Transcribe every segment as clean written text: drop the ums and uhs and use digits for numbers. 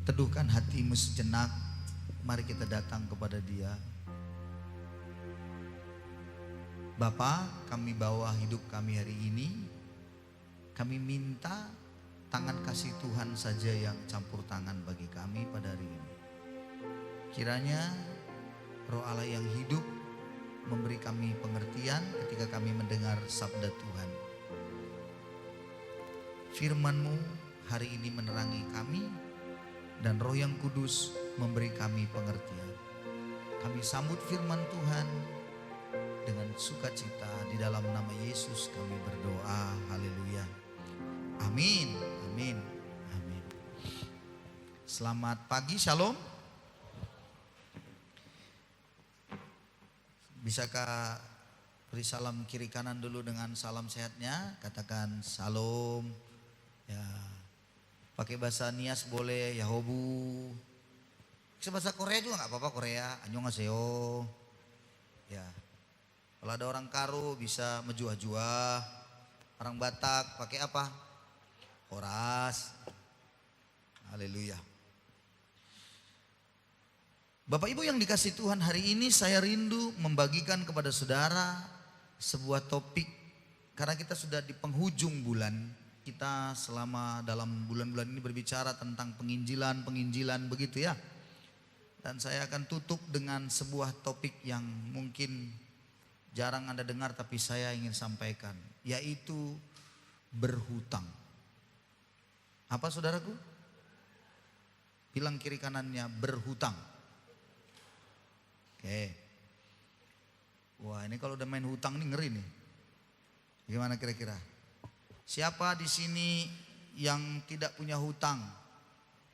Teduhkan hatimu sejenak. Mari kita datang kepada Dia. Bapa, kami bawa hidup kami hari ini. Kami minta tangan kasih Tuhan saja yang campur tangan bagi kami pada hari ini. Kiranya Roh Allah yang hidup memberi kami pengertian ketika kami mendengar sabda Tuhan. Firman-Mu hari ini menerangi kami, dan Roh yang Kudus memberi kami pengertian. Kami sambut firman Tuhan dengan sukacita. Di dalam nama Yesus kami berdoa. Haleluya. Amin. Amin. Amin. Selamat pagi, shalom. Bisakah beri salam kiri kanan dulu dengan salam sehatnya? Katakan shalom. Ya. Pakai bahasa Nias boleh, Yahobu. Bisa bahasa Korea juga nggak apa-apa, Korea. Annyeonghaseyo. Ya. Kalau ada orang Karo bisa menjua-jua. Orang Batak pakai apa? Horas. Haleluya. Bapak Ibu yang dikasih Tuhan, hari ini saya rindu membagikan kepada saudara sebuah topik. Karena kita sudah di penghujung bulan. Kita selama dalam bulan-bulan ini berbicara tentang penginjilan begitu ya. Dan saya akan tutup dengan sebuah topik yang mungkin jarang Anda dengar tapi saya ingin sampaikan. Yaitu berhutang. Apa saudaraku? Bilang kiri kanannya, berhutang. Oke. Wah, ini kalau udah main hutang nih ngeri nih. Gimana kira-kira? Siapa di sini yang tidak punya hutang?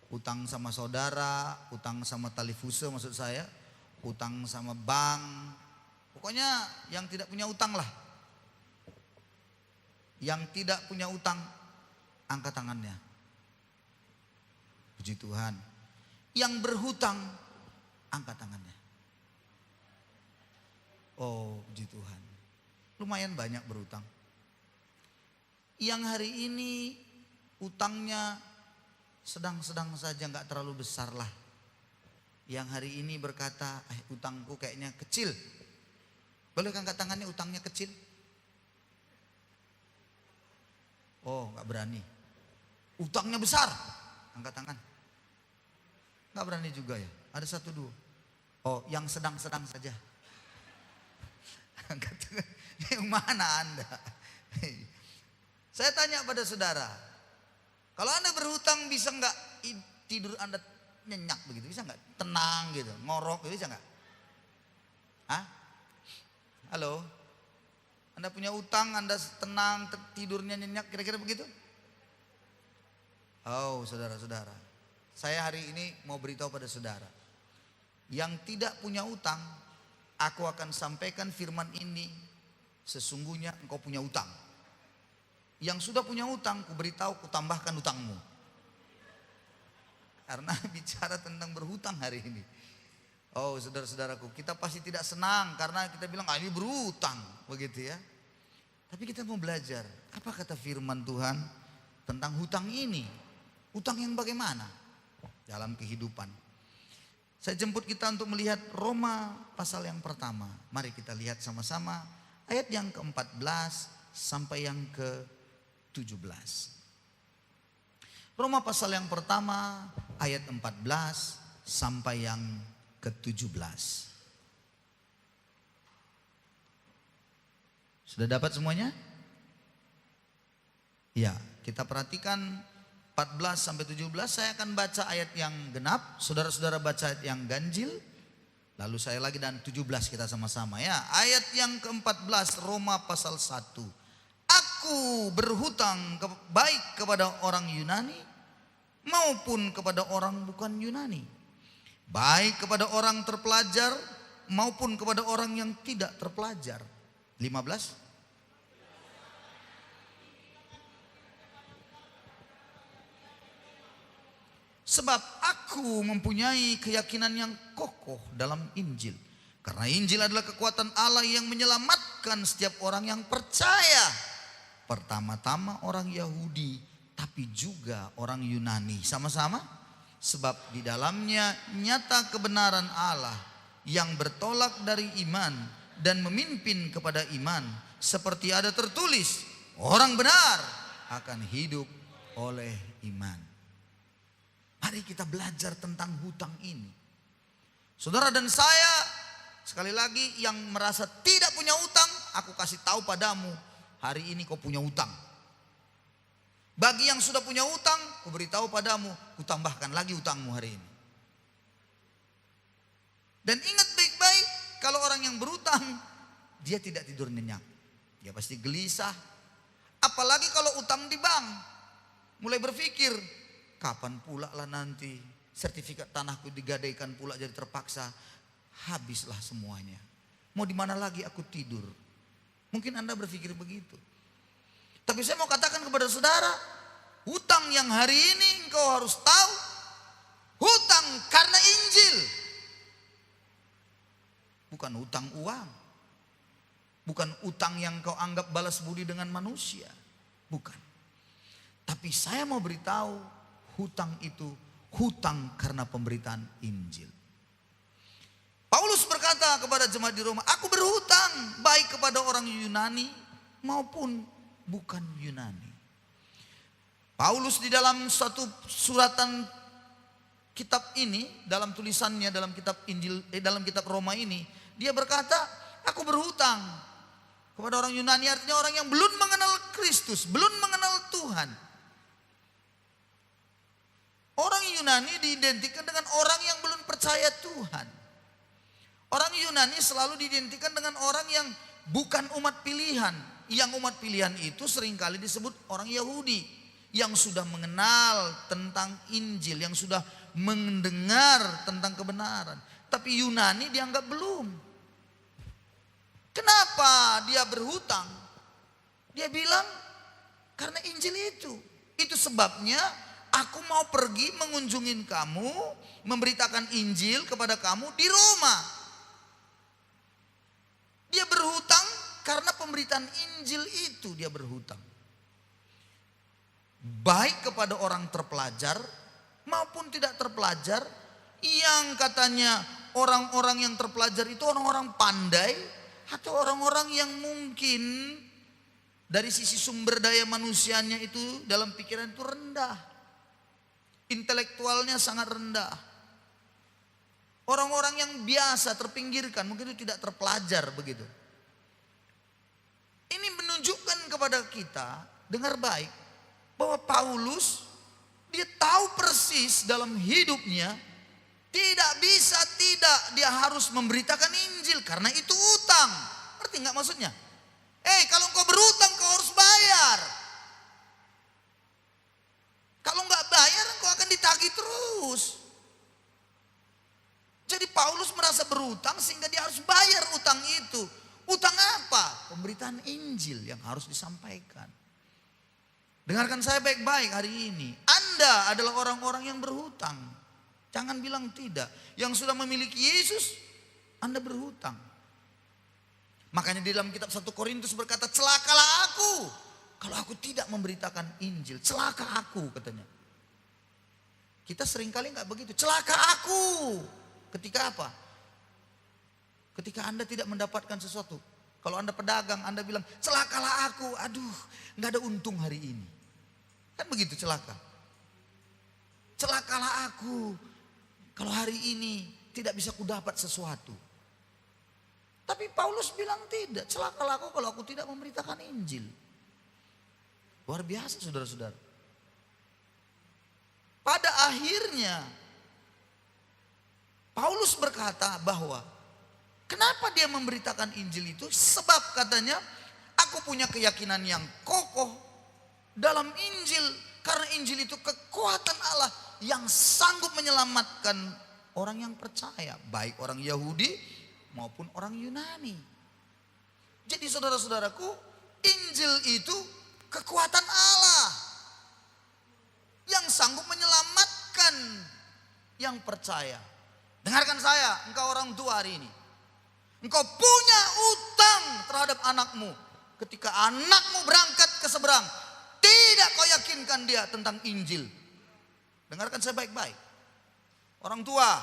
Hutang sama saudara, hutang sama tali fuse maksud saya, hutang sama bank. Pokoknya yang tidak punya hutang lah. Yang tidak punya hutang, angkat tangannya. Puji Tuhan. Yang berhutang, angkat tangannya. Oh, puji Tuhan. Lumayan banyak berhutang. Yang hari ini utangnya sedang-sedang saja, nggak terlalu besar lah. Yang hari ini berkata, utangku kayaknya kecil. Boleh angkat tangannya, utangnya kecil? Oh, nggak berani. Utangnya besar, angkat tangan. Nggak berani juga ya. Ada satu dua. Oh, yang sedang-sedang saja. Angkat tangan. Yang mana Anda? Saya tanya pada saudara, kalau Anda berhutang bisa nggak tidur Anda nyenyak begitu? Bisa nggak? Tenang gitu, ngorok bisa nggak? Hah? Halo? Anda punya utang, Anda tenang, tidurnya nyenyak, kira-kira begitu? Oh saudara-saudara, saya hari ini mau beritahu pada saudara, yang tidak punya utang, aku akan sampaikan firman ini, sesungguhnya engkau punya utang. Yang sudah punya utang, ku beritahu, ku tambahkan utangmu. Karena bicara tentang berhutang hari ini. Oh saudara-saudaraku, kita pasti tidak senang karena kita bilang, ini berhutang. Begitu ya. Tapi kita mau belajar, apa kata firman Tuhan tentang hutang ini. Hutang yang bagaimana dalam kehidupan. Saya jemput kita untuk melihat Roma pasal yang pertama. Mari kita lihat sama-sama ayat yang ke-14 sampai yang ke-17. Roma pasal yang pertama ayat 14 sampai yang ke-17. Sudah dapat semuanya? Ya, kita perhatikan 14 sampai 17. Saya akan baca ayat yang genap, saudara-saudara baca ayat yang ganjil. Lalu saya lagi dan 17 kita sama-sama ya. Ayat yang ke-14 Roma pasal 1. Aku berhutang baik kepada orang Yunani maupun kepada orang bukan Yunani. Baik kepada orang terpelajar maupun kepada orang yang tidak terpelajar. 15. Sebab aku mempunyai keyakinan yang kokoh dalam Injil. Karena Injil adalah kekuatan Allah yang menyelamatkan setiap orang yang percaya. Pertama-tama orang Yahudi, tapi juga orang Yunani. Sama-sama. sebab di dalamnya nyata kebenaran Allah yang bertolak dari iman dan memimpin kepada iman, seperti ada tertulis, orang benar akan hidup oleh iman. Mari kita belajar tentang hutang ini. Saudara dan saya, sekali lagi yang merasa tidak punya hutang, aku kasih tahu padamu, hari ini kau punya hutang. Bagi yang sudah punya hutang, aku beritahu padamu, ku tambahkan lagi hutangmu hari ini. Dan ingat baik-baik, kalau orang yang berhutang, dia tidak tidur nyenyak. Dia pasti gelisah. Apalagi kalau utang di bank. Mulai berpikir, kapan pula lah nanti sertifikat tanahku digadaikan pula jadi terpaksa. Habislah semuanya. Mau di mana lagi aku tidur? Mungkin Anda berpikir begitu. Tapi saya mau katakan kepada saudara, hutang yang hari ini engkau harus tahu, hutang karena Injil. Bukan hutang uang. Bukan utang yang kau anggap balas budi dengan manusia. Bukan. Tapi saya mau beritahu, hutang itu hutang karena pemberitaan Injil. Paulus berkata kepada jemaat di Roma, aku berhutang baik kepada orang Yunani maupun bukan Yunani. Paulus di dalam satu suratan kitab ini, dalam tulisannya dalam kitab Injil, dalam kitab Roma ini, dia berkata, aku berhutang kepada orang Yunani, artinya orang yang belum mengenal Kristus, belum mengenal Tuhan. Orang Yunani diidentikan dengan orang yang belum percaya Tuhan. Orang Yunani selalu diidentikan dengan orang yang bukan umat pilihan. Yang umat pilihan itu seringkali disebut orang Yahudi yang sudah mengenal tentang Injil, yang sudah mendengar tentang kebenaran. Tapi Yunani dianggap belum. Kenapa dia berhutang? Dia bilang karena Injil itu. Itu sebabnya aku mau pergi mengunjungin kamu, memberitakan Injil kepada kamu di Roma. Dia berhutang karena pemberitaan Injil itu dia berhutang. Baik kepada orang terpelajar maupun tidak terpelajar, yang katanya orang-orang yang terpelajar itu orang-orang pandai atau orang-orang yang mungkin dari sisi sumber daya manusianya itu dalam pikiran itu rendah. Intelektualnya sangat rendah. Orang-orang yang biasa terpinggirkan, mungkin itu tidak terpelajar begitu. Ini menunjukkan kepada kita, dengar baik, bahwa Paulus dia tahu persis dalam hidupnya tidak bisa tidak dia harus memberitakan Injil karena itu utang. Ngerti nggak maksudnya? Kalau engkau berutang kau harus bayar. Kalau nggak bayar engkau akan ditagih terus. Jadi Paulus merasa berutang sehingga dia harus bayar utang itu. Utang apa? Pemberitaan Injil yang harus disampaikan. Dengarkan saya baik-baik hari ini. Anda adalah orang-orang yang berhutang. Jangan bilang tidak. Yang sudah memiliki Yesus, Anda berhutang. Makanya di dalam kitab 1 Korintus berkata, celakalah aku kalau aku tidak memberitakan Injil. Celaka aku katanya. Kita seringkali nggak begitu. Celaka aku. Ketika apa? Ketika Anda tidak mendapatkan sesuatu. Kalau Anda pedagang, Anda bilang, celakalah aku. Aduh, nggak ada untung hari ini. Kan begitu celaka. Celakalah aku. Kalau hari ini tidak bisa kudapat sesuatu. Tapi Paulus bilang tidak. Celakalah aku kalau aku tidak memberitakan Injil. Luar biasa saudara-saudara. Pada akhirnya Paulus berkata bahwa kenapa dia memberitakan Injil itu? Sebab katanya aku punya keyakinan yang kokoh dalam Injil. Karena Injil itu kekuatan Allah yang sanggup menyelamatkan orang yang percaya. Baik orang Yahudi maupun orang Yunani. Jadi saudara-saudaraku, Injil itu kekuatan Allah yang sanggup menyelamatkan yang percaya. Dengarkan saya, engkau orang tua hari ini. Engkau punya utang terhadap anakmu. Ketika anakmu berangkat ke seberang, tidak kau yakinkan dia tentang Injil. Dengarkan saya baik-baik. Orang tua,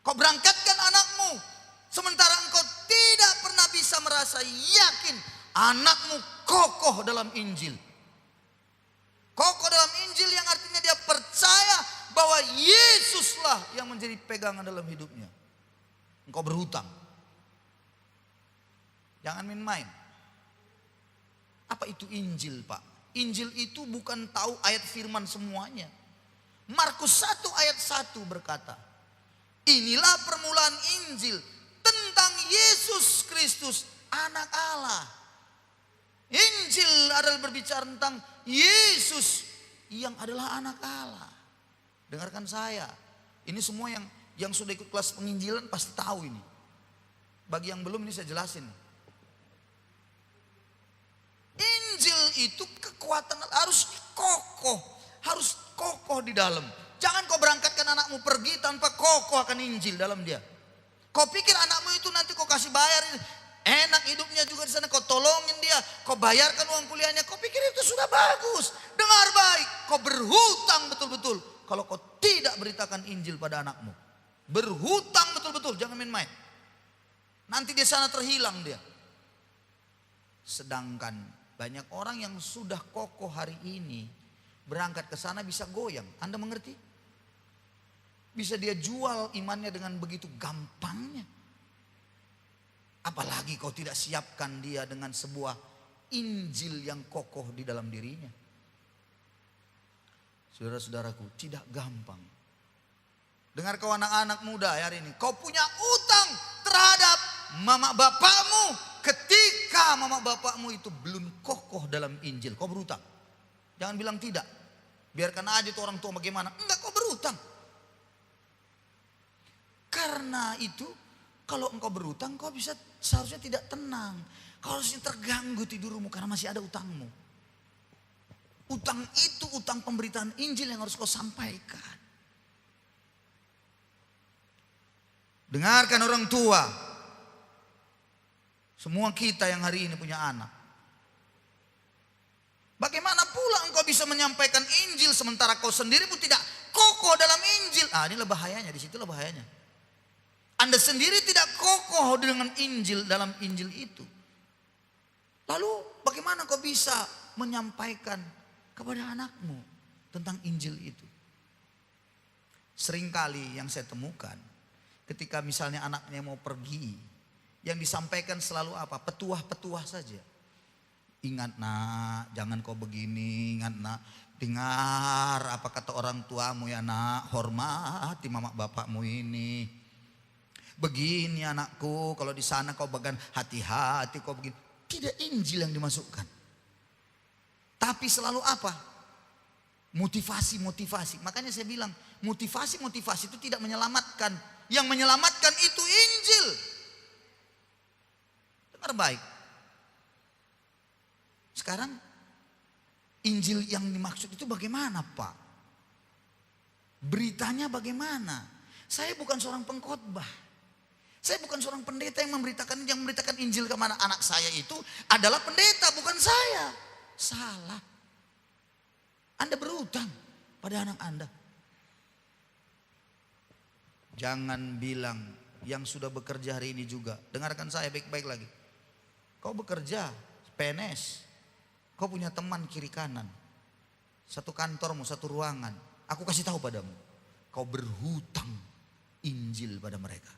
kau berangkatkan anakmu, sementara engkau tidak pernah bisa merasa yakin anakmu kokoh dalam Injil. Kokoh dalam Injil yang artinya dia percaya bahwa Yesuslah yang menjadi pegangan dalam hidupnya. Engkau berhutang. Jangan main-main. Apa itu Injil, Pak? Injil itu bukan tahu ayat firman semuanya. Markus 1 ayat 1 berkata, inilah permulaan Injil tentang Yesus Kristus, anak Allah. Injil adalah berbicara tentang Yesus yang adalah anak Allah. Dengarkan saya, ini semua yang sudah ikut kelas penginjilan pasti tahu ini. Bagi yang belum ini saya jelasin. Injil itu kekuatan harus kokoh di dalam. Jangan kau berangkatkan anakmu pergi tanpa kokoh akan Injil dalam dia. Kau pikir anakmu itu nanti kau kasih bayar, enak hidupnya juga di sana, kau tolongin dia, kau bayarkan uang kuliahnya, kau pikir itu sudah bagus. Dengar baik, kau berhutang betul-betul kalau kau tidak beritakan Injil pada anakmu. Berhutang betul-betul, jangan main-main. Nanti di sana terhilang dia. Sedangkan banyak orang yang sudah kokoh hari ini berangkat ke sana bisa goyang. Anda mengerti? Bisa dia jual imannya dengan begitu gampangnya. Apalagi kau tidak siapkan dia dengan sebuah Injil yang kokoh di dalam dirinya. Saudara-saudaraku, tidak gampang. Dengar kau anak-anak muda hari ini, kau punya utang terhadap mama bapakmu ketika mama bapakmu itu belum kokoh dalam Injil. Kau berutang. Jangan bilang tidak. Biarkan aja tuh orang tua bagaimana. Enggak, kau berutang. Karena itu kalau engkau berutang kau bisa seharusnya tidak tenang. Kau harusnya terganggu tidurmu karena masih ada utangmu. Utang itu utang pemberitaan Injil yang harus kau sampaikan. Dengarkan orang tua. Semua kita yang hari ini punya anak. Bagaimana pula engkau bisa menyampaikan Injil sementara kau sendiri pun tidak kokoh dalam Injil? Inilah bahayanya, disitulah bahayanya. Anda sendiri tidak kokoh dengan Injil dalam Injil itu. Lalu bagaimana kau bisa menyampaikan kepada anakmu tentang Injil itu? Seringkali yang saya temukan ketika misalnya anaknya mau pergi, yang disampaikan selalu apa? Petuah-petuah saja. Ingat nak, jangan kau begini, ingat nak. Dengar apa kata orang tuamu ya nak, hormati mama bapakmu ini. Begini anakku, kalau di sana kau bagian hati-hati kau begini. Tidak Injil yang dimasukkan. Tapi selalu apa? Motivasi-motivasi. Makanya saya bilang motivasi-motivasi itu tidak menyelamatkan. Yang menyelamatkan itu Injil. Dengar baik. Sekarang Injil yang dimaksud itu bagaimana Pak? Beritanya bagaimana? Saya bukan seorang pengkhotbah. Saya bukan seorang pendeta yang memberitakan Injil ke mana. Anak saya itu adalah pendeta, bukan saya. Salah. Anda berutang pada anak Anda. Jangan bilang yang sudah bekerja hari ini juga. Dengarkan saya baik-baik lagi. Kau bekerja PNS. Kau punya teman kiri kanan. Satu kantormu, satu ruangan. Aku kasih tahu padamu. Kau berhutang Injil pada mereka.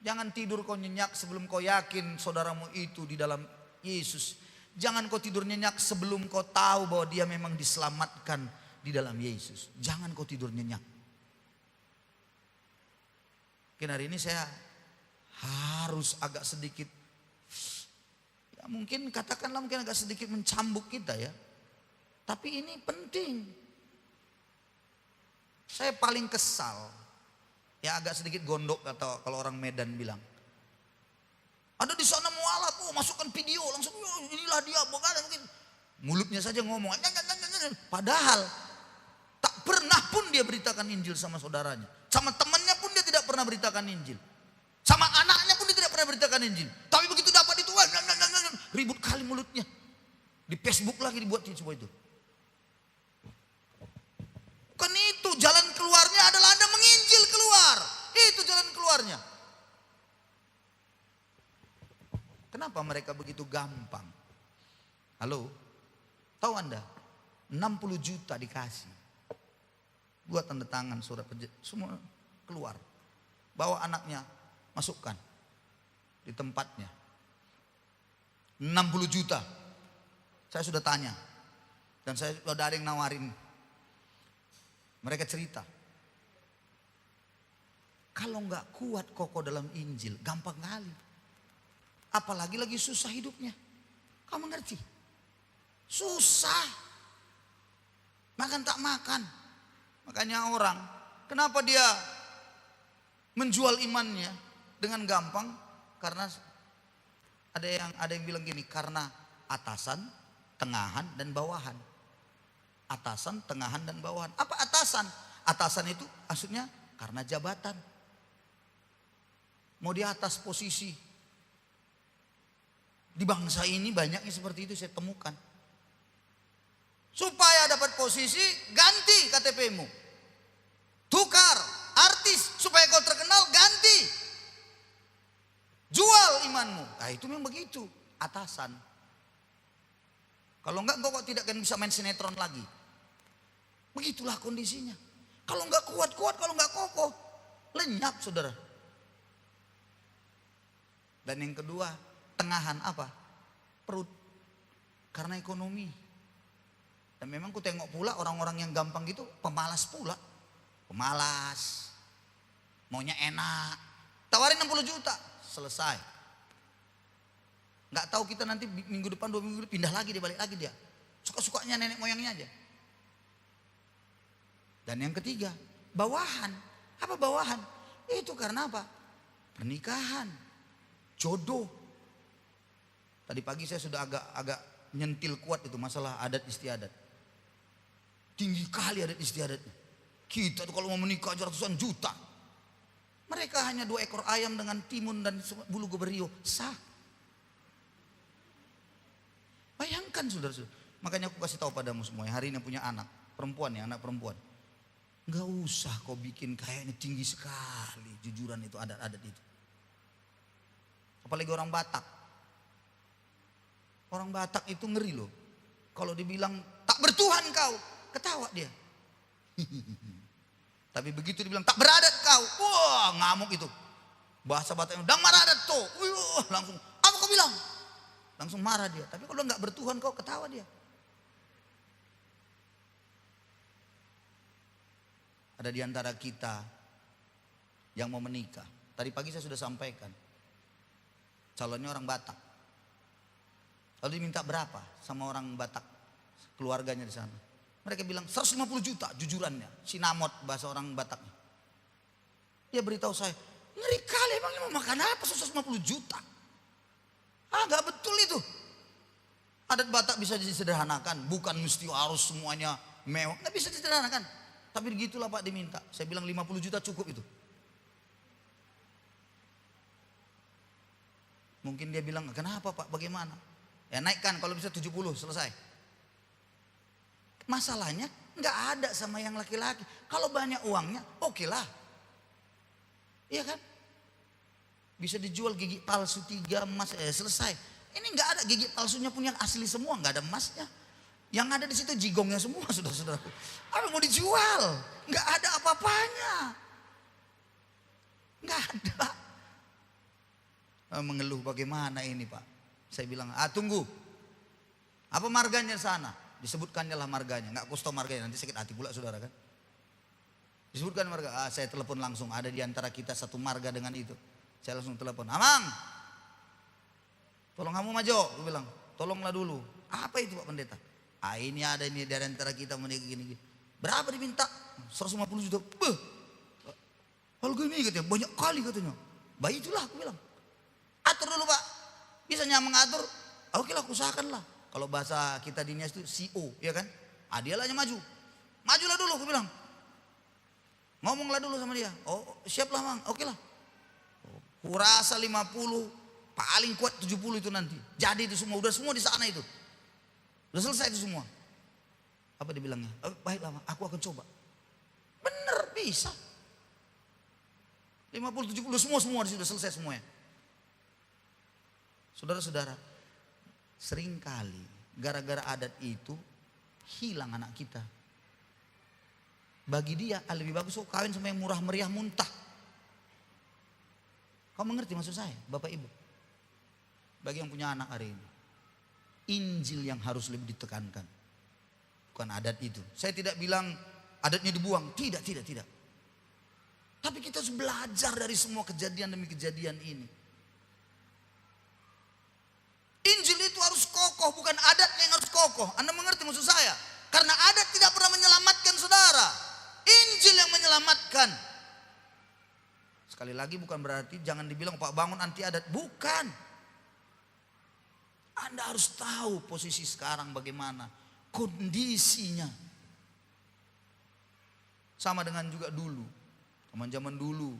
Jangan tidur kau nyenyak sebelum kau yakin saudaramu itu di dalam Yesus. Jangan kau tidur nyenyak sebelum kau tahu bahwa dia memang diselamatkan di dalam Yesus. Jangan kau tidur nyenyak. Mungkin hari ini saya harus agak sedikit, ya mungkin katakanlah mungkin agak sedikit mencambuk kita ya. Tapi ini penting. Saya paling kesal, ya agak sedikit gondok atau kalau orang Medan bilang. Ada di sana mualaf, masukkan video langsung, inilah dia, mungkin mulutnya saja ngomong. Padahal tak pernah pun dia beritakan Injil sama saudaranya. Sama temannya pun dia tidak pernah beritakan Injil. Sama anaknya pun dia tidak pernah beritakan Injil. Tapi begitu dapat itu, ribut kali mulutnya. Di Facebook lagi dibuat semua itu. Bukan itu keluarnya. Kenapa mereka begitu gampang? Halo? Tahu Anda? 60 juta dikasih. Buat tanda tangan, surat semua keluar. Bawa anaknya, masukkan di tempatnya. 60 juta. Saya sudah tanya. Dan saya sudah ada yang nawarin. Mereka cerita. Kalau nggak kuat kokoh dalam Injil, gampang kali. Apalagi lagi susah hidupnya. Kamu mengerti? Susah. Makan tak makan. Makanya orang, kenapa dia menjual imannya dengan gampang? Karena ada yang bilang gini, karena atasan, tengahan, dan bawahan. Atasan, tengahan, dan bawahan. Apa atasan? Atasan itu maksudnya karena jabatan. Mau di atas posisi. Di bangsa ini banyaknya seperti itu saya temukan. Supaya dapat posisi, ganti KTP-mu. Tukar artis supaya kau terkenal, ganti. Jual imanmu. Nah itu memang begitu, atasan. Kalau enggak kok tidak akan bisa main sinetron lagi. Begitulah kondisinya. Kalau enggak kuat-kuat, kalau enggak kokoh, lenyap saudara. Dan yang kedua, tengahan apa? Perut. Karena ekonomi. Dan memang ku tengok pula orang-orang yang gampang gitu pemalas pula. Pemalas. Maunya enak. Tawarin 60 juta. Selesai. Nggak tahu kita nanti minggu depan 2 minggu pindah lagi dia, balik lagi dia. Suka-sukanya nenek moyangnya aja. Dan yang ketiga, bawahan. Apa bawahan? Itu karena apa? Pernikahan. Jodoh. Tadi pagi saya sudah agak nyentil kuat itu masalah adat istiadat. Tinggi kali adat istiadatnya. Kita tuh kalau mau menikah aja ratusan juta. Mereka hanya 2 ekor ayam dengan timun dan bulu goberio. Sah. Bayangkan saudara-saudara. Makanya aku kasih tahu padamu semua yang hari ini punya anak. Perempuan ya, anak perempuan. Enggak usah kau bikin kayaknya tinggi sekali. Jujuran itu, adat-adat itu. Apalagi orang Batak. Orang Batak itu ngeri loh. Kalau dibilang tak bertuhan kau, ketawa dia. Tapi begitu dibilang tak beradat kau, wah ngamuk itu. Bahasa Bataknya, dang maradat tuh. Langsung, apa kau bilang? Langsung marah dia. Tapi kalau nggak bertuhan kau, ketawa dia. Ada di antara kita yang mau menikah. Tadi pagi saya sudah sampaikan. Calonnya orang Batak. Lalu diminta berapa sama orang Batak, keluarganya di sana. Mereka bilang 150 juta jujurannya. Sinamot bahasa orang Bataknya. Dia beritahu saya, ngeri kali emangnya mau makan apa 150 juta. Ah gak betul itu. Adat Batak bisa disederhanakan. Bukan mesti harus semuanya mewah. Gak bisa disederhanakan. Tapi begitulah Pak diminta. Saya bilang 50 juta cukup itu. Mungkin dia bilang, kenapa Pak, bagaimana? Ya naikkan kalau bisa 70, selesai. Masalahnya nggak ada sama yang laki-laki. Kalau banyak uangnya, oke lah. Iya kan? Bisa dijual gigi palsu 3 emas, selesai. Ini nggak ada gigi palsunya pun yang asli semua, nggak ada emasnya. Yang ada di situ jigongnya semua, saudara-saudaraku. Apa mau dijual? Nggak ada apa-apanya. Nggak ada. Mengeluh bagaimana ini Pak. Saya bilang, tunggu. Apa marganya sana? Disebutkannya lah marganya. Nggak custom marganya, nanti sakit hati pula saudara kan. Disebutkan marga. Saya telepon langsung. Ada di antara kita satu marga dengan itu. Saya langsung telepon. Amang. Tolong kamu maju. Gue bilang, tolonglah dulu. Apa itu Pak Pendeta? Ini ada ini dari antara kita menikah gini-gini. Berapa diminta? 150 juta. Harga ini katanya, banyak kali katanya. Baik itulah aku bilang. Atur dulu Pak. Bisa nyamang atur. Oke lah, usahakan lah. Kalau bahasa kita di Nias itu CEO, ya kan? Dia lah yang maju. Majulah dulu, aku bilang. Ngomonglah dulu sama dia. Oh, siap lah Mang, oke lah. Kurasa 50, paling kuat 70 itu nanti. Jadi itu semua, udah semua di sana itu. Udah selesai itu semua. Apa dia bilangnya? Baiklah Mang, aku akan coba. Bener, bisa. 50, 70 semua di situ selesai semuanya. Saudara-saudara, seringkali gara-gara adat itu hilang anak kita. Bagi dia lebih bagus kok kawin sama yang murah meriah muntah. Kau mengerti maksud saya, Bapak Ibu? Bagi yang punya anak hari ini, Injil yang harus lebih ditekankan, bukan adat itu. Saya tidak bilang adatnya dibuang, tidak. Tapi kita harus belajar dari semua kejadian demi kejadian ini. Injil itu harus kokoh, bukan adatnya yang harus kokoh. Anda mengerti maksud saya? Karena adat tidak pernah menyelamatkan saudara. Injil yang menyelamatkan. Sekali lagi bukan berarti jangan dibilang Pak Bangun anti adat. Bukan. Anda harus tahu posisi sekarang bagaimana. Kondisinya. Sama dengan juga dulu. Zaman dulu.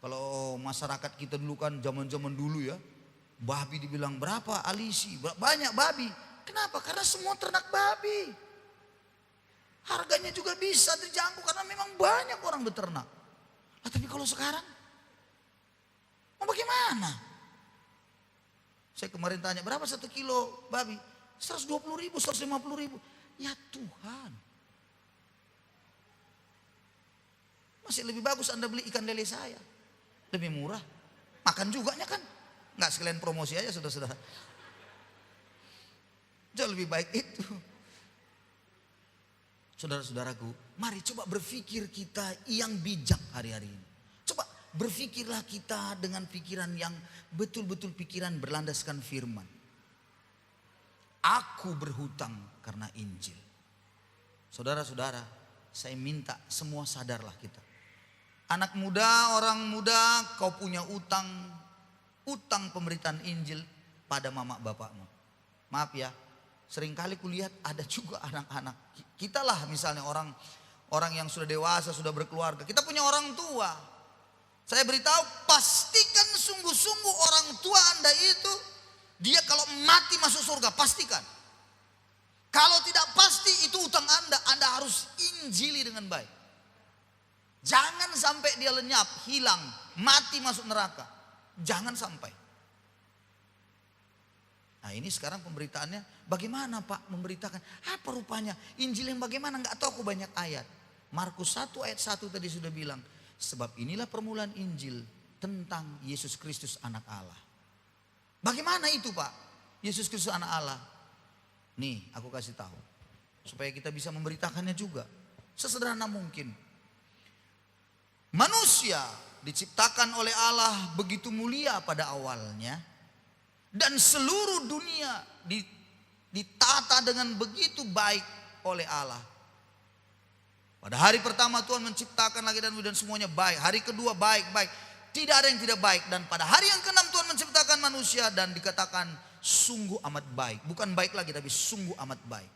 Kalau masyarakat kita dulu kan zaman dulu ya. Babi dibilang berapa alisi. Banyak babi. Kenapa? Karena semua ternak babi. Harganya juga bisa terjangkau karena memang banyak orang beternak. Tapi kalau sekarang, mau bagaimana? Saya kemarin tanya, berapa 1 kilo babi? 120.000, 150.000. Ya Tuhan. Masih lebih bagus Anda beli ikan lele saya. Lebih murah. Makan juga kan. Nggak sekalian promosi aja saudara-saudara. Jauh lebih baik itu. Saudara-saudaraku, mari coba berpikir kita yang bijak hari-hari ini. Coba berpikirlah kita dengan pikiran yang betul-betul pikiran berlandaskan firman. Aku berhutang karena Injil. Saudara-saudara, saya minta semua sadarlah kita. Anak muda, orang muda, kau punya utang pemberitaan Injil pada mama bapakmu. Maaf ya, seringkali kulihat ada juga anak-anak. Kita lah misalnya orang yang sudah dewasa, sudah berkeluarga. Kita punya orang tua. Saya beritahu, pastikan sungguh-sungguh orang tua Anda itu, dia kalau mati masuk surga, pastikan. Kalau tidak pasti itu utang Anda harus injili dengan baik. Jangan sampai dia lenyap, hilang, mati masuk neraka. Jangan sampai. Nah ini sekarang pemberitaannya, bagaimana Pak memberitakan? Apa rupanya? Injil yang bagaimana? Enggak tahu aku banyak ayat. Markus 1 ayat 1 tadi sudah bilang. Sebab inilah permulaan Injil tentang Yesus Kristus anak Allah. Bagaimana itu Pak? Yesus Kristus anak Allah. Nih aku kasih tahu. Supaya kita bisa memberitakannya juga. Sesederhana mungkin. Manusia diciptakan oleh Allah begitu mulia pada awalnya. Dan seluruh dunia ditata dengan begitu baik oleh Allah. Pada hari pertama Tuhan menciptakan langit dan bumi dan semuanya baik. Hari kedua baik. Tidak ada yang tidak baik. Dan pada hari yang ke-6 Tuhan menciptakan manusia dan dikatakan sungguh amat baik. Bukan baik lagi tapi sungguh amat baik.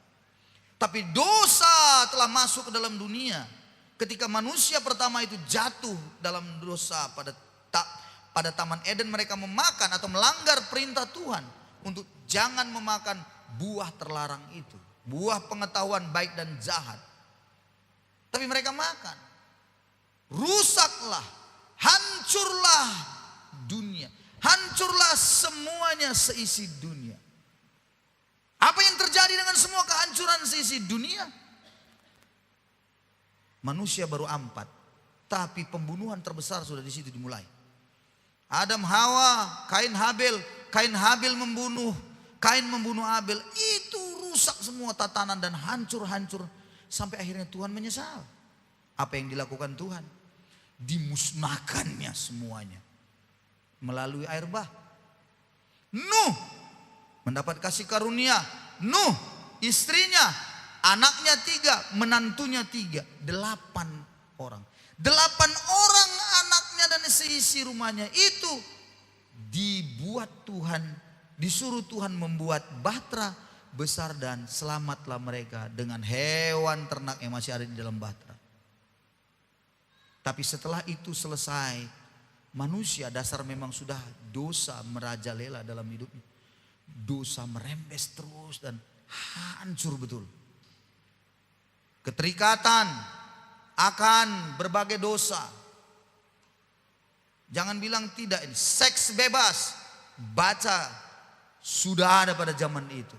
Tapi dosa telah masuk ke dalam dunia. Ketika manusia pertama itu jatuh dalam dosa pada Taman Eden, mereka memakan atau melanggar perintah Tuhan untuk jangan memakan buah terlarang itu. Buah pengetahuan baik dan jahat. Tapi mereka makan. Rusaklah, hancurlah dunia. Hancurlah semuanya seisi dunia. Apa yang terjadi dengan semua kehancuran seisi dunia? Manusia baru 4, tapi pembunuhan terbesar sudah di situ dimulai. Adam Hawa, Kain Habil membunuh, Kain membunuh Abel. Itu rusak semua tatanan dan hancur-hancur sampai akhirnya Tuhan menyesal. Apa yang dilakukan Tuhan? Dimusnahkannya semuanya melalui air bah. Nuh mendapat kasih karunia. Nuh istrinya, anaknya 3, menantunya 3, 8 orang. 8 orang anaknya dan seisi rumahnya itu dibuat Tuhan, disuruh Tuhan membuat bahtera besar dan selamatlah mereka dengan hewan ternak yang masih ada di dalam bahtera. Tapi setelah itu selesai, manusia dasar memang sudah dosa merajalela dalam hidupnya. Dosa merembes terus dan hancur betul. Keterikatan akan berbagai dosa. Jangan bilang tidak, ini seks bebas. Baca, sudah ada pada zaman itu.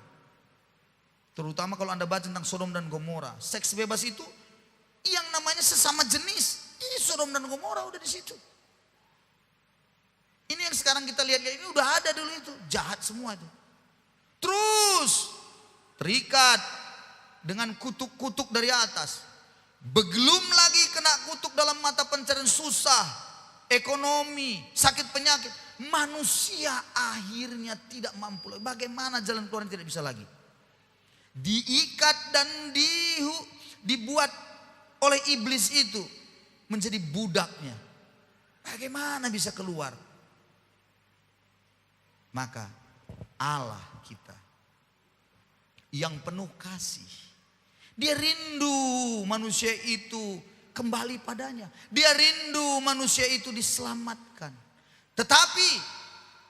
Terutama kalau Anda baca tentang Sodom dan Gomora. Seks bebas itu yang namanya sesama jenis. Ini Sodom dan Gomora udah di situ. Ini yang sekarang kita lihat ini udah ada dulu itu. Jahat semua itu. Terus terikat dengan kutuk-kutuk dari atas. Belum lagi kena kutuk dalam mata pencarian, susah, ekonomi, sakit penyakit. Manusia akhirnya tidak mampu. Bagaimana jalan keluarnya tidak bisa lagi. Diikat dan dibuat oleh iblis itu menjadi budaknya. Bagaimana bisa keluar? Maka Allah kita yang penuh kasih, dia rindu manusia itu kembali padanya. Dia rindu manusia itu diselamatkan. Tetapi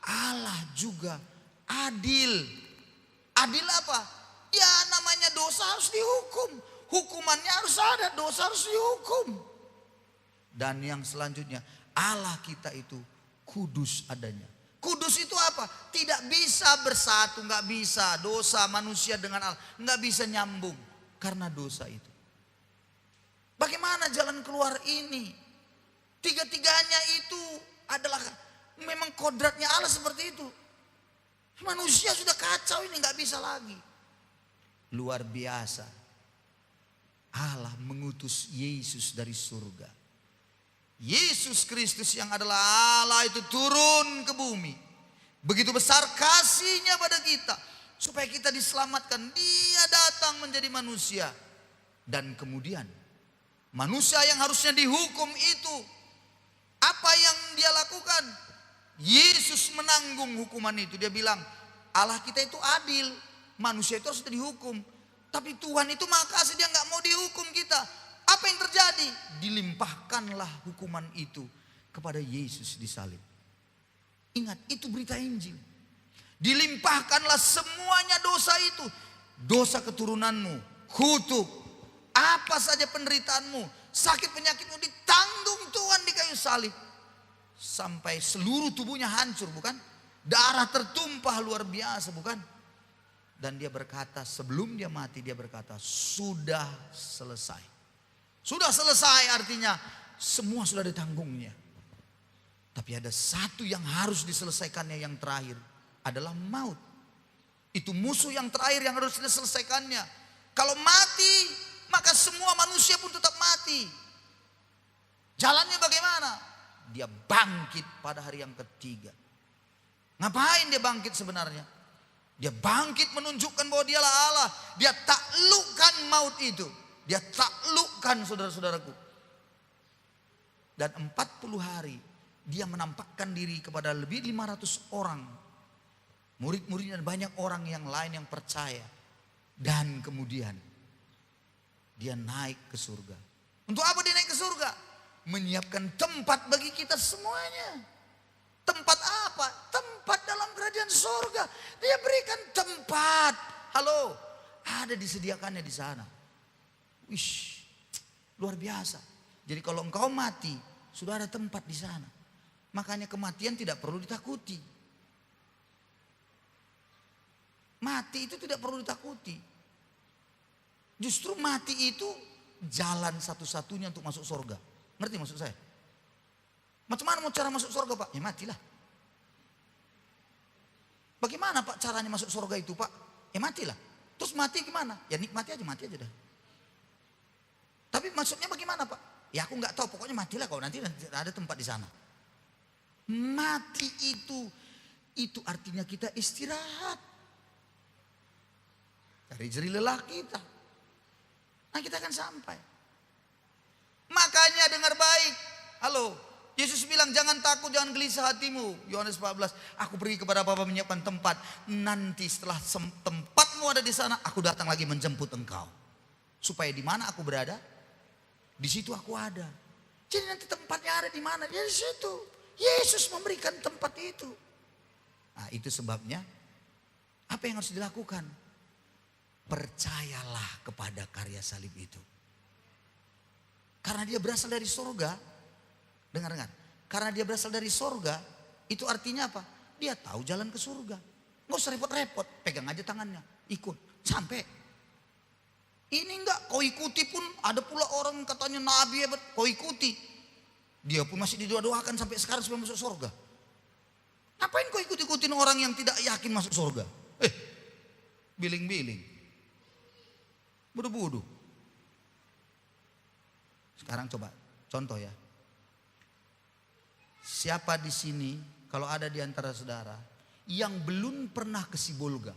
Allah juga adil. Adil apa? Ya namanya dosa harus dihukum. Hukumannya harus ada, dosa harus dihukum. Dan yang selanjutnya, Allah kita itu kudus adanya. Kudus itu apa? Tidak bisa bersatu, nggak bisa dosa manusia dengan Allah, nggak bisa nyambung karena dosa itu. Bagaimana jalan keluar ini? Tiga-tiganya itu adalah memang kodratnya Allah seperti itu. Manusia sudah kacau ini, nggak bisa lagi. Luar biasa. Allah mengutus Yesus dari surga. Yesus Kristus yang adalah Allah itu turun ke bumi. Begitu besar kasihnya pada kita. Supaya kita diselamatkan. Dia datang menjadi manusia. Dan kemudian manusia yang harusnya dihukum itu, apa yang dia lakukan? Yesus menanggung hukuman itu. Dia bilang Allah kita itu adil. Manusia itu harus dihukum. Tapi Tuhan itu makasih, dia gak mau dihukum kita. Apa yang terjadi? Dilimpahkanlah hukuman itu kepada Yesus di salib. Ingat, itu berita Injil. Dilimpahkanlah semuanya dosa itu. Dosa keturunanmu, kutuk, apa saja penderitaanmu, sakit penyakitmu ditanggung Tuhan di kayu salib. Sampai seluruh tubuhnya hancur, bukan? Darah tertumpah luar biasa, bukan? Dan dia berkata, sebelum dia mati dia berkata, sudah selesai. Sudah selesai artinya semua sudah ditanggungnya. Tapi ada satu yang harus diselesaikannya yang terakhir, adalah maut. Itu musuh yang terakhir yang harus diselesaikannya. Kalau mati, maka semua manusia pun tetap mati. Jalannya bagaimana? Dia bangkit pada hari yang ketiga. Ngapain dia bangkit sebenarnya? Dia bangkit menunjukkan bahwa dialah Allah. Dia taklukkan maut itu. Dia taklukkan saudara-saudaraku. Dan 40 hari dia menampakkan diri kepada lebih 500 orang. Murid-muridnya dan banyak orang yang lain yang percaya. Dan kemudian dia naik ke surga. Untuk apa dia naik ke surga? Menyiapkan tempat bagi kita semuanya. Tempat apa? Tempat dalam kerajaan surga. Dia berikan tempat. Halo, ada disediakannya di sana. Wish, luar biasa. Jadi kalau engkau mati, sudah ada tempat di sana. Makanya kematian tidak perlu ditakuti. Mati itu tidak perlu ditakuti. Justru mati itu jalan satu-satunya untuk masuk surga. Ngerti maksud saya? Macam mana mau cara masuk surga, Pak? Ya matilah. Bagaimana Pak caranya masuk surga itu, Pak? Ya matilah. Terus mati gimana? Ya nikmati aja, mati aja dah. Tapi maksudnya bagaimana Pak? Ya aku nggak tahu, pokoknya matilah kalau nanti ada tempat di sana. Mati itu artinya kita istirahat dari jerih lelah kita. Nah kita akan sampai. Makanya dengar baik. Halo, Yesus bilang jangan takut, jangan gelisah hatimu. Yohanes 14, aku pergi kepada Bapa menyiapkan tempat. Nanti setelah tempatmu ada di sana, aku datang lagi menjemput engkau. Supaya di mana aku berada, di situ aku ada. Jadi nanti tempatnya ada di mana? Ya di situ. Yesus memberikan tempat itu. Nah itu sebabnya apa yang harus dilakukan? Percayalah kepada karya salib itu. Karena dia berasal dari surga. Dengar-dengar. Karena dia berasal dari sorga, itu artinya apa? Dia tahu jalan ke surga. Nggak usah repot-repot, pegang aja tangannya, ikut, sampai. Ini enggak, kau ikuti pun ada pula orang katanya nabi hebat, kau ikuti. Dia pun masih didoa-doakan sampai sekarang supaya masuk surga. Ngapain kau ikut-ikutin orang yang tidak yakin masuk surga? Biling-biling. Bodoh-bodoh. Sekarang coba contoh ya. Siapa di sini kalau ada di antara saudara yang belum pernah ke Sibolga?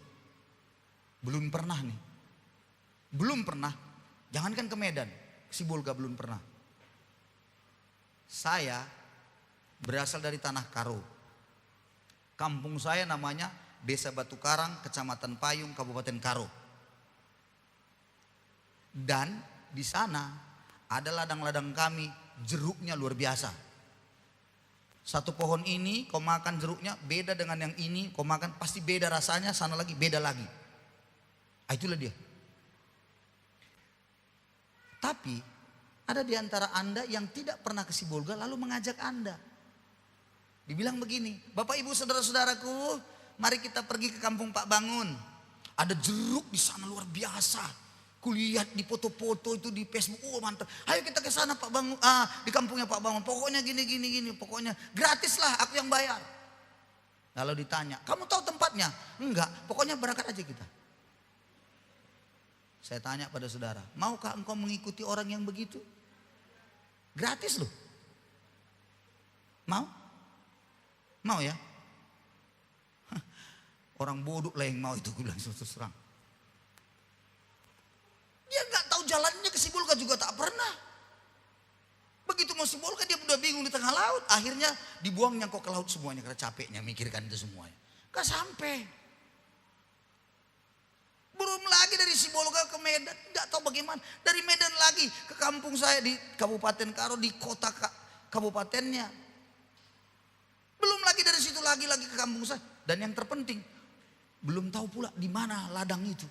Belum pernah nih. Belum pernah. Jangankan ke Medan, ke Sibolga belum pernah. Saya berasal dari Tanah Karo. Kampung saya namanya Desa Batu Karang, Kecamatan Payung, Kabupaten Karo. Dan di sana ada ladang-ladang kami, jeruknya luar biasa. Satu pohon ini kau makan jeruknya beda dengan yang ini, kau makan pasti beda rasanya, sana lagi beda lagi. Itulah dia. Tapi ada di antara Anda yang tidak pernah ke Sibolga lalu mengajak Anda. Dibilang begini, Bapak Ibu saudara-saudaraku, mari kita pergi ke kampung Pak Bangun. Ada jeruk di sana luar biasa. Kulihat di foto-foto itu di Facebook, mantap. Ayo kita ke sana Pak Bangun, di kampungnya Pak Bangun. Pokoknya gini, pokoknya gratis lah, aku yang bayar. Lalu ditanya, kamu tahu tempatnya? Enggak, pokoknya berangkat aja kita. Saya tanya pada saudara, maukah engkau mengikuti orang yang begitu? Gratis loh. Mau? Mau ya? Orang bodoh lah yang mau itu, gue bilang terus terang. Dia nggak tahu jalannya ke Sibolga juga tak pernah. Begitu mau Sibolga dia udah bingung di tengah laut. Akhirnya dibuangnya kok ke laut semuanya karena capeknya mikirkan itu semuanya. Gak sampai. Belum lagi dari Sibolga ke Medan, nggak tahu bagaimana. Dari Medan lagi ke kampung saya di Kabupaten Karo, di kota kabupatennya. Belum lagi dari situ lagi ke kampung saya. Dan yang terpenting, belum tahu pula di mana ladang itu.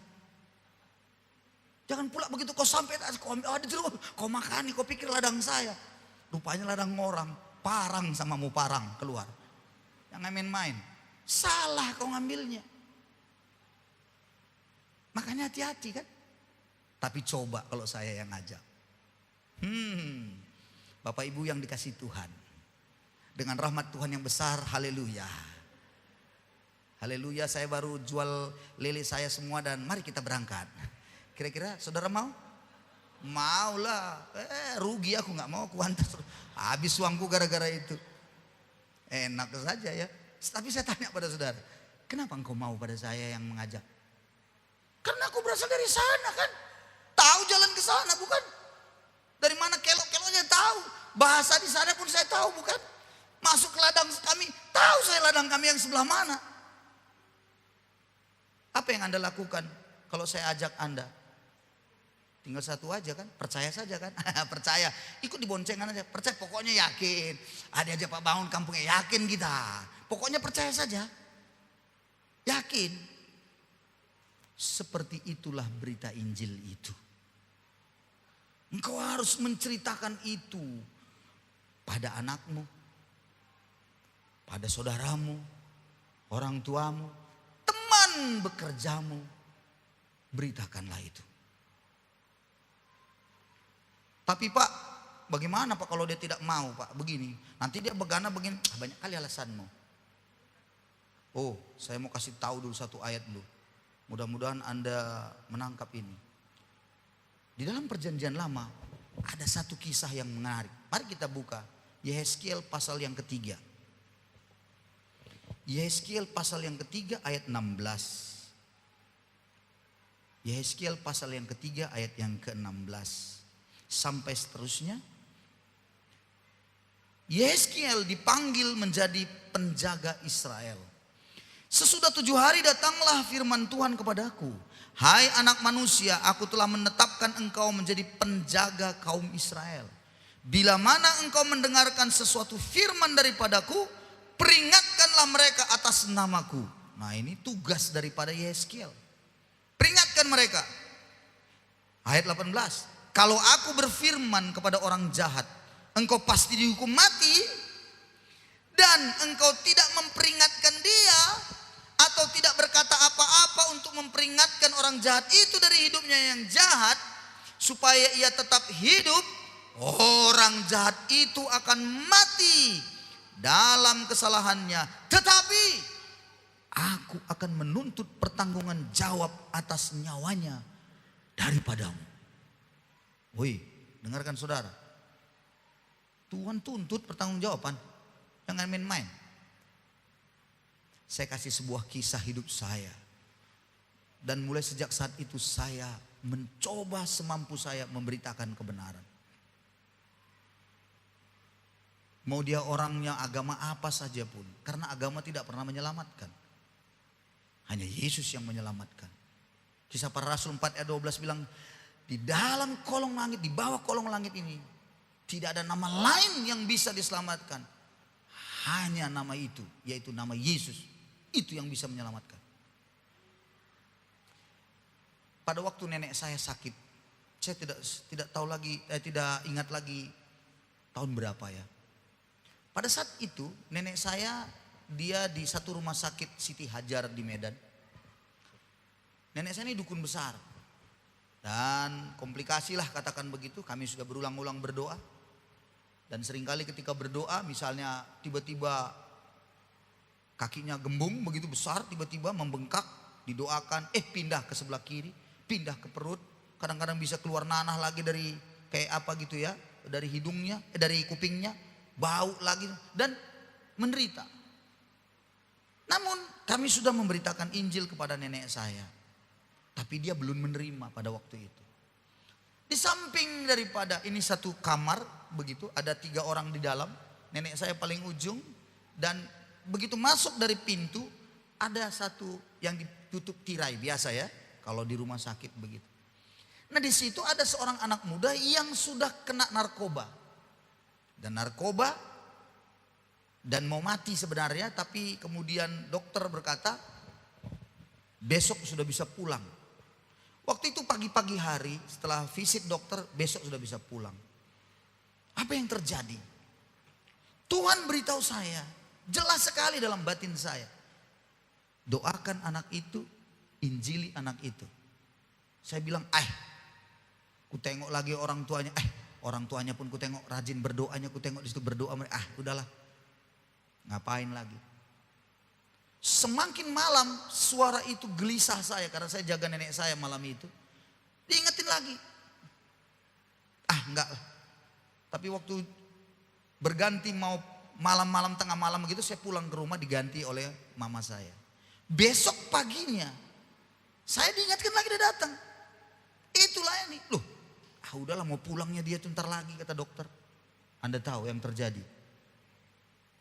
Jangan pula begitu kau sampai ada jeruk, kau makan nih, kau pikir ladang saya. Rupanya ladang orang, parang sama mau parang keluar. Jangan main-main. Salah kau ngambilnya. Makanya hati-hati kan. Tapi coba kalau saya yang ngajak. Bapak Ibu yang dikasih Tuhan. Dengan rahmat Tuhan yang besar, haleluya. Haleluya, saya baru jual lele saya semua dan mari kita berangkat. Kira-kira saudara mau? Mau lah. Rugi aku gak mau, aku hantar. Habis uangku gara-gara itu. Enak saja ya. Tapi saya tanya pada saudara, kenapa engkau mau pada saya yang mengajak? Karena aku berasal dari sana kan. Tahu jalan ke sana bukan? Dari mana kelok-keloknya tahu. Bahasa di sana pun saya tahu bukan? Masuk ke ladang kami, tahu saya ladang kami yang sebelah mana. Apa yang Anda lakukan kalau saya ajak Anda? Tinggal satu aja kan, percaya saja kan. Percaya, ikut diboncengan aja. Percaya, pokoknya yakin. Ada aja Pak Bangun kampungnya, yakin kita. Pokoknya percaya saja. Yakin. Seperti itulah berita Injil itu. Engkau harus menceritakan itu pada anakmu, pada saudaramu, orang tuamu, teman bekerjamu. Beritakanlah itu. Tapi Pak, bagaimana Pak kalau dia tidak mau Pak? Begini, nanti dia begana begini, banyak kali alasanmu. Oh, saya mau kasih tahu dulu satu ayat dulu. Mudah-mudahan Anda menangkap ini. Di dalam perjanjian lama ada satu kisah yang menarik. Mari kita buka Yehezkiel pasal yang ketiga. Yehezkiel pasal yang ketiga ayat 16. Yehezkiel pasal yang ketiga ayat yang ke-16. Sampai seterusnya. Yehezkiel dipanggil menjadi penjaga Israel. Sesudah 7 hari datanglah firman Tuhan kepadaku. Hai anak manusia, aku telah menetapkan engkau menjadi penjaga kaum Israel. Bila mana engkau mendengarkan sesuatu firman daripadaku, peringatkanlah mereka atas namaku. Nah ini tugas daripada Yehezkiel. Peringatkan mereka. Ayat 18. Kalau aku berfirman kepada orang jahat, engkau pasti dihukum mati. engkau tidak memperingatkan dia atau tidak berkata apa-apa untuk memperingatkan orang jahat itu dari hidupnya yang jahat supaya ia tetap hidup, orang jahat itu akan mati dalam kesalahannya, tetapi aku akan menuntut pertanggungan jawab atas nyawanya daripadamu. Woi, dengarkan saudara, Tuhan tuntut pertanggungjawaban, jangan main-main. Saya kasih sebuah kisah hidup saya, dan mulai sejak saat itu saya mencoba semampu saya memberitakan kebenaran. Mau dia orangnya agama apa saja pun, karena agama tidak pernah menyelamatkan. Hanya Yesus yang menyelamatkan. Kisah Para Rasul 4 ayat 12 bilang, di dalam kolong langit, di bawah kolong langit ini tidak ada nama lain yang bisa diselamatkan. Hanya nama itu, yaitu nama Yesus. Itu yang bisa menyelamatkan. Pada waktu nenek saya sakit, saya tidak tahu lagi, tidak ingat lagi tahun berapa ya. Pada saat itu nenek saya dia di satu rumah sakit Siti Hajar di Medan. Nenek saya ini dukun besar. Dan komplikasi lah katakan begitu, kami sudah berulang-ulang berdoa. Dan seringkali ketika berdoa misalnya tiba-tiba kakinya gembung begitu besar, tiba-tiba membengkak, didoakan, pindah ke sebelah kiri, pindah ke perut. Kadang-kadang bisa keluar nanah lagi dari kayak apa gitu ya, dari hidungnya, dari kupingnya, bau lagi dan menderita. Namun kami sudah memberitakan Injil kepada nenek saya, tapi dia belum menerima pada waktu itu. Di samping daripada ini satu kamar begitu, ada 3 orang di dalam, nenek saya paling ujung, dan begitu masuk dari pintu ada satu yang ditutup tirai biasa ya, kalau di rumah sakit begitu. Nah di situ ada seorang anak muda yang sudah kena narkoba. Dan narkoba dan mau mati sebenarnya, tapi kemudian dokter berkata besok sudah bisa pulang. Waktu itu pagi-pagi hari setelah visit dokter, besok sudah bisa pulang. Apa yang terjadi? Tuhan beritahu saya jelas sekali dalam batin saya, doakan anak itu, injili anak itu. Saya bilang, ku tengok lagi orang tuanya, orang tuanya pun ku tengok rajin berdoanya, ku tengok di situ berdoa, udahlah, ngapain lagi. Semakin malam suara itu gelisah saya, karena saya jaga nenek saya malam itu. Diingetin lagi, enggak lah. Tapi waktu berganti mau malam-malam tengah malam begitu, saya pulang ke rumah diganti oleh mama saya. Besok paginya saya diingatkan lagi, dia datang. Itulah ini, loh, udahlah mau pulangnya dia bentar lagi kata dokter. Anda tahu yang terjadi?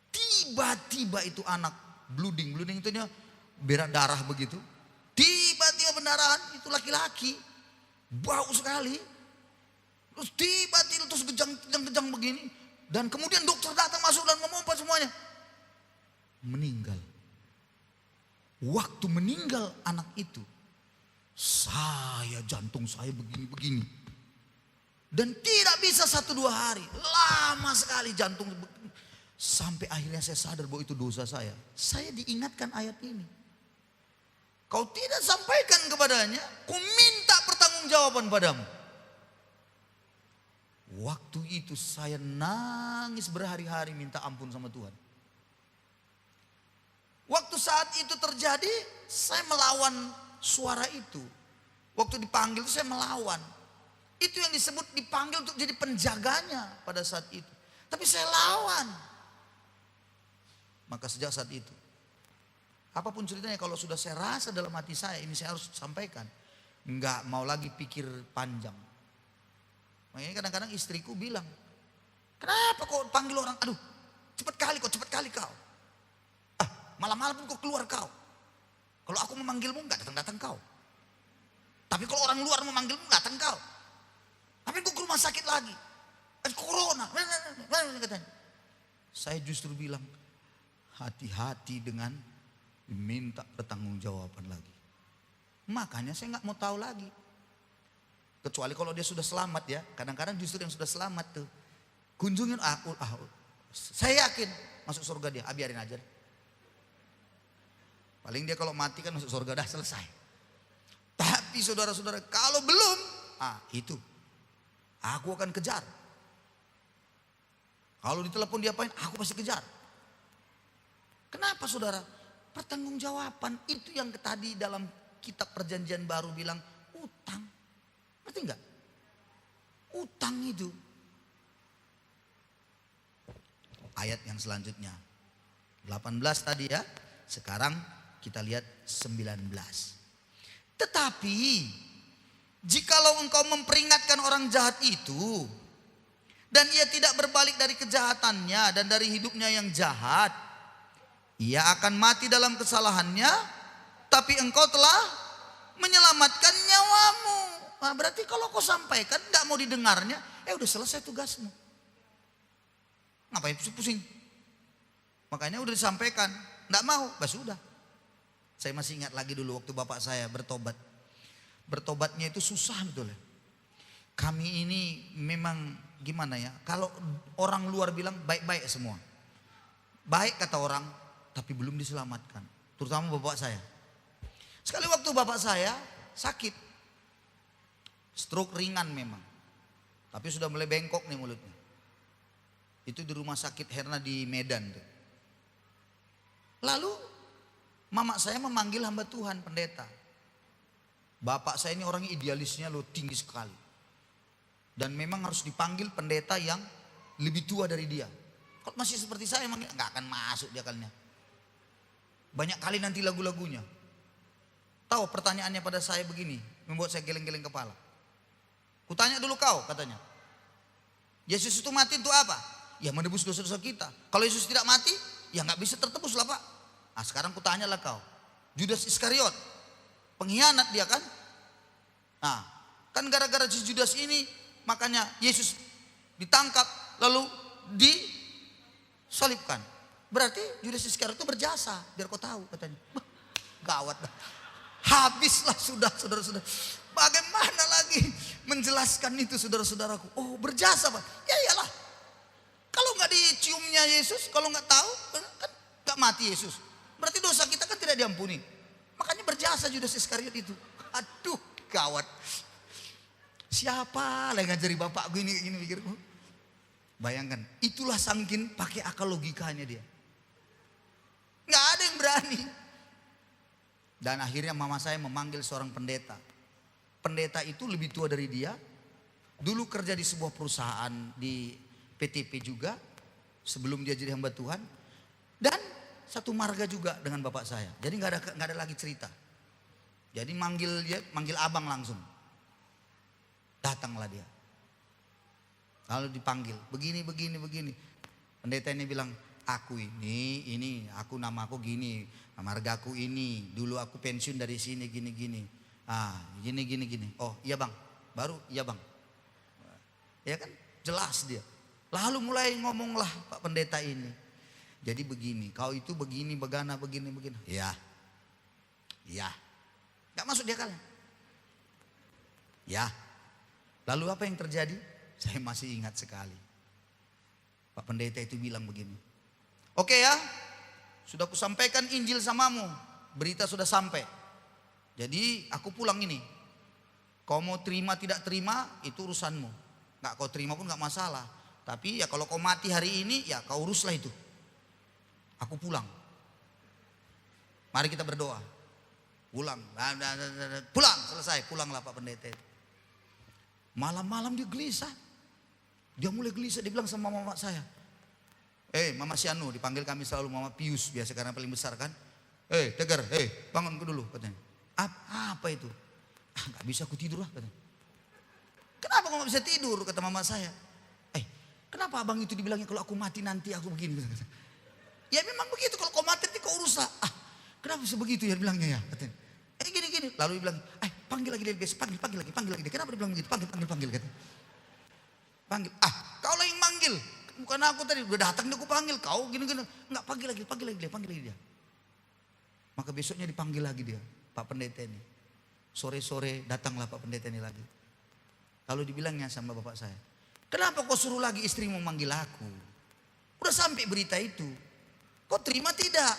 Tiba-tiba itu anak blooding itu berak darah begitu. Tiba-tiba pendarahan, itu laki-laki, bau sekali. Terus tiba-tiba terus kejang-kejang begini. Dan kemudian dokter datang masuk dan memompa semuanya. Meninggal. Waktu meninggal anak itu, jantung saya begini-begini. Dan tidak bisa 1-2 hari, lama sekali jantung. Sampai akhirnya saya sadar bahwa itu dosa saya. Saya diingatkan ayat ini. Kau tidak sampaikan kepadanya, ku minta pertanggungjawaban padamu. Waktu itu saya nangis berhari-hari minta ampun sama Tuhan. Waktu saat itu terjadi, saya melawan suara itu. Waktu dipanggil itu saya melawan. Itu yang disebut dipanggil untuk jadi penjaganya pada saat itu. Tapi saya lawan. Maka sejak saat itu, apapun ceritanya, kalau sudah saya rasa dalam hati saya, ini saya harus sampaikan. Enggak mau lagi pikir panjang. Makanya kadang-kadang istriku bilang, kenapa kok panggil orang, cepat kali kau. Malam-malam pun kau keluar kau. Kalau aku memanggilmu enggak datang-datang kau. Tapi kalau orang luar memanggilmu datang kau. Tapi kau ke rumah sakit lagi. Corona. Katanya. Saya justru bilang, hati-hati dengan diminta pertanggungjawaban lagi. Makanya saya nggak mau tahu lagi. Kecuali kalau dia sudah selamat ya. Kadang-kadang justru yang sudah selamat tuh kunjungin aku. Saya yakin masuk surga dia, biarin aja. Paling dia kalau mati kan masuk surga, dah selesai. Tapi saudara-saudara, kalau belum, itu aku akan kejar. Kalau ditelepon diapain, aku pasti kejar. Kenapa saudara? Pertanggungjawaban itu yang tadi dalam kitab Perjanjian Baru bilang utang. Ngerti enggak? Utang itu. Ayat yang selanjutnya 18 tadi ya. Sekarang kita lihat 19. Tetapi jikalau engkau memperingatkan orang jahat itu dan ia tidak berbalik dari kejahatannya dan dari hidupnya yang jahat, ia akan mati dalam kesalahannya, tapi engkau telah menyelamatkan nyawamu. Nah, berarti kalau kau sampaikan nggak mau didengarnya, udah selesai tugasmu. Ngapain pusing-pusing? Makanya udah disampaikan, nggak mau, sudah. Saya masih ingat lagi dulu waktu bapak saya bertobat. Bertobatnya itu susah betul ya. Kami ini memang gimana ya, kalau orang luar bilang baik-baik semua. Baik kata orang, tapi belum diselamatkan. Terutama bapak saya. Sekali waktu bapak saya sakit. Stroke ringan memang. Tapi sudah mulai bengkok nih mulutnya. Itu di rumah sakit Herna di Medan tuh. Lalu mama saya memanggil hamba Tuhan pendeta. Bapak saya ini orangnya idealisnya tinggi sekali. Dan memang harus dipanggil pendeta yang lebih tua dari dia. Kalau masih seperti saya emang nggak akan masuk dia kalinya. Banyak kali nanti lagu-lagunya. Tahu pertanyaannya pada saya begini, membuat saya geleng-geleng kepala. Kutanya dulu kau, katanya. Yesus itu mati untuk apa? Ya menebus dosa-dosa kita. Kalau Yesus tidak mati, ya nggak bisa tertebus lah Pak. Nah sekarang kutanyalah kau. Judas Iskariot, pengkhianat dia kan? Nah kan gara-gara Judas ini, makanya Yesus ditangkap lalu disalibkan. Berarti Judas Iskariot itu berjasa, biar kau tahu katanya. Gawat dah. Habislah sudah saudara-saudara. Bagaimana lagi menjelaskan itu saudara-saudaraku? Oh berjasa Pak. Ya iyalah. Kalau nggak diciumnya Yesus, kalau nggak tahu kan nggak mati Yesus. Berarti dosa kita kan tidak diampuni. Makanya berjasa Judas Iskariot itu. Aduh gawat. Siapa lah yang ngajari bapak gue ini pikirku. Bayangkan, itulah sangkin pakai akal logikanya dia. Nggak ada yang berani. Dan akhirnya mama saya memanggil seorang pendeta. Pendeta itu lebih tua dari dia. Dulu kerja di sebuah perusahaan di PTP juga. Sebelum dia jadi hamba Tuhan. Dan satu marga juga dengan bapak saya. Jadi nggak ada lagi cerita. Jadi manggil abang langsung. Datanglah dia. Lalu dipanggil, begini. Pendeta ini bilang, aku ini, nama aku gini, margaku ini, dulu aku pensiun dari sini, gini. Gini. Oh iya bang, baru iya bang. Ya kan, jelas dia. Lalu mulai ngomonglah Pak Pendeta ini. Jadi begini, kau itu begini. Ya. Gak masuk dia kalian. Ya. Lalu apa yang terjadi? Saya masih ingat sekali. Pak Pendeta itu bilang begini. Oke ya, sudah kusampaikan Injil samamu. Berita sudah sampai. Jadi aku pulang ini. Kau mau terima tidak terima itu urusanmu. Gak kau terima pun gak masalah. Tapi ya kalau kau mati hari ini ya kau uruslah itu. Aku pulang. Mari kita berdoa. Pulang, selesai. Pulanglah Pak Pendeta itu. Malam-malam dia gelisah. Dia mulai gelisah, dia bilang sama mama saya. Mama Sianu, dipanggil kami selalu Mama Pius biasa karena paling besar kan. Tegar, bangun dulu katanya. Apa itu? Gak bisa aku tidur lah katanya. Kenapa kau gak bisa tidur kata mama saya. Kenapa abang itu dibilangnya kalau aku mati nanti aku begini. Ya memang begitu, kalau kau mati nanti kau urus lah. Kenapa bisa begitu ya bilangnya ya katanya. Gini. Lalu dia bilang, panggil lagi dia guys, panggil lagi dia. Kenapa dia bilang begitu? Panggil katanya. Panggil. Kau lah yang manggil. Bukan aku tadi, udah datang dia aku panggil. Kau gini. Enggak, panggil lagi dia. Maka besoknya dipanggil lagi dia, Pak Pendeta ini. Sore-sore datanglah Pak Pendeta ini lagi. Lalu dibilangnya sama bapak saya, kenapa kau suruh lagi istrimu manggil aku? Udah sampai berita itu. Kau terima tidak?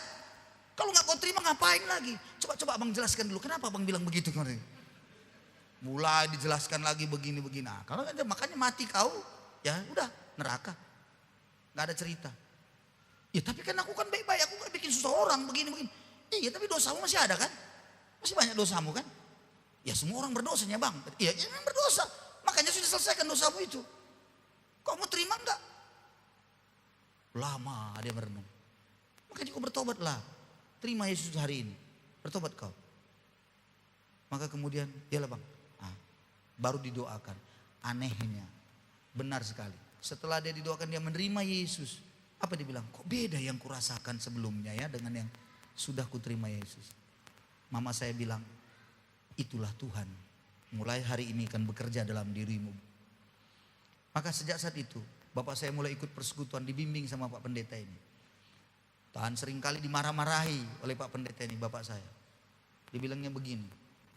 Kalau nggak kau terima ngapain lagi? Coba abang jelaskan dulu. Kenapa abang bilang begitu kemarin? Mulai dijelaskan lagi begini-begini. Nah, kalau makanya mati kau, ya udah neraka. Nggak ada cerita. Ya tapi kan aku kan baik-baik. Aku nggak bikin susah orang begini-begini. Iya tapi dosamu masih ada kan? Masih banyak dosamu kan? Ya semua orang berdosanya bang. Iya memang berdosa. Makanya sudah selesaikan dosamu itu. Kau mau terima enggak? Lama dia merenung. Makanya kau bertobatlah. Terima Yesus hari ini. Bertobat kau. Maka kemudian, iyalah bang. Baru didoakan. Anehnya. Benar sekali. Setelah dia didoakan dia menerima Yesus. Apa dia bilang? Kok beda yang kurasakan sebelumnya ya dengan yang sudah kuterima Yesus. Mama saya bilang, itulah Tuhan. Mulai hari ini akan bekerja dalam dirimu. Maka sejak saat itu, bapak saya mulai ikut persekutuan, dibimbing sama Pak Pendeta ini. Tahan seringkali dimarah-marahi oleh Pak Pendeta ini, bapak saya. Dia bilangnya begini,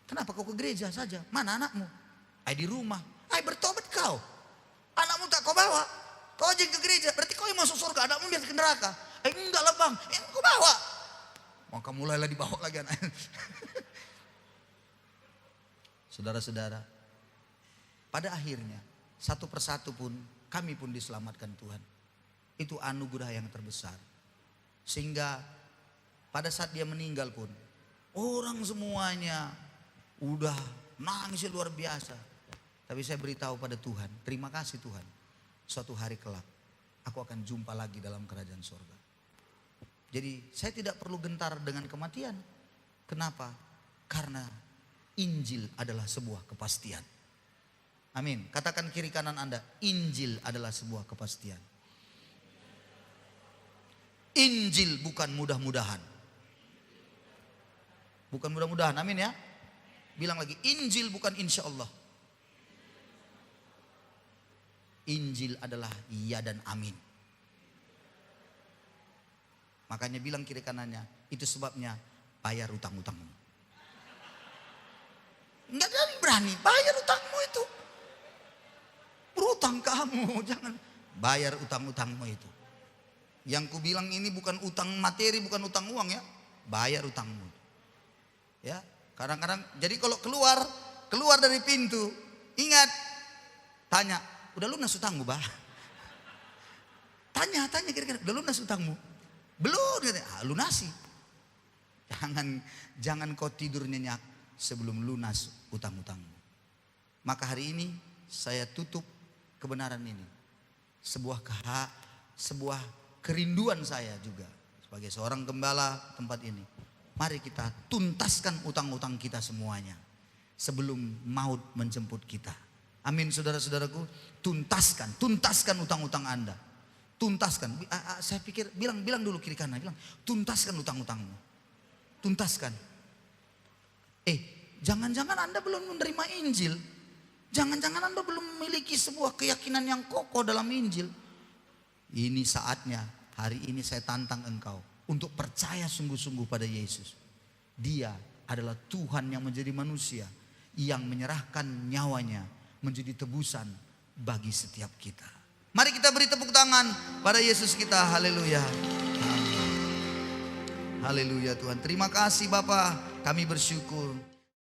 kenapa kau ke gereja saja? Mana anakmu? Di rumah. Bertobat kau. Anakmu tak kau bawa. Kau aja ke gereja, berarti kau yang masuk surga, anakmu biar ke neraka. Enggak lah bang, kau bawa. Maka mulailah dibawa lagi anaknya. Saudara-saudara, pada akhirnya satu persatu pun kami pun diselamatkan Tuhan. Itu anugerah yang terbesar. Sehingga pada saat dia meninggal pun orang semuanya udah nangis luar biasa. Tapi saya beritahu pada Tuhan, terima kasih Tuhan. Suatu hari kelak aku akan jumpa lagi dalam kerajaan surga. Jadi saya tidak perlu gentar dengan kematian. Kenapa? Karena Injil adalah sebuah kepastian. Amin. Katakan kiri kanan Anda, Injil adalah sebuah kepastian. Injil bukan mudah-mudahan. Bukan mudah-mudahan, amin ya. Bilang lagi, Injil bukan insya Allah. Injil adalah iya dan amin. Makanya bilang kiri kanannya, itu sebabnya bayar utang-utangmu. Enggak ada yang berani, bayar utangmu itu. Berutang kamu, jangan bayar utang-utangmu itu. Yang ku bilang ini bukan utang materi, bukan utang uang ya. Bayar utangmu. Ya, kadang-kadang jadi kalau keluar dari pintu, ingat tanya, udah lunas utangmu, Bah? Tanya kira-kira, udah lunas utangmu? Belum, lunasi. Jangan kau tidur nyenyak sebelum lunas utang-utangmu. Maka hari ini saya tutup kebenaran ini. Sebuah kerinduan saya juga sebagai seorang gembala tempat ini. Mari kita tuntaskan utang-utang kita semuanya sebelum maut menjemput kita. Amin saudara-saudaraku. Tuntaskan utang-utang Anda. Tuntaskan. Saya pikir bilang dulu kiri kanan, bilang tuntaskan utang-utangmu. Tuntaskan. Jangan-jangan Anda belum menerima Injil. Jangan-jangan Anda belum memiliki sebuah keyakinan yang kokoh dalam Injil. Ini saatnya, hari ini saya tantang engkau untuk percaya sungguh-sungguh pada Yesus. Dia adalah Tuhan yang menjadi manusia, yang menyerahkan nyawanya menjadi tebusan bagi setiap kita. Mari kita beri tepuk tangan pada Yesus kita. Haleluya. Haleluya Tuhan. Terima kasih Bapa, kami bersyukur.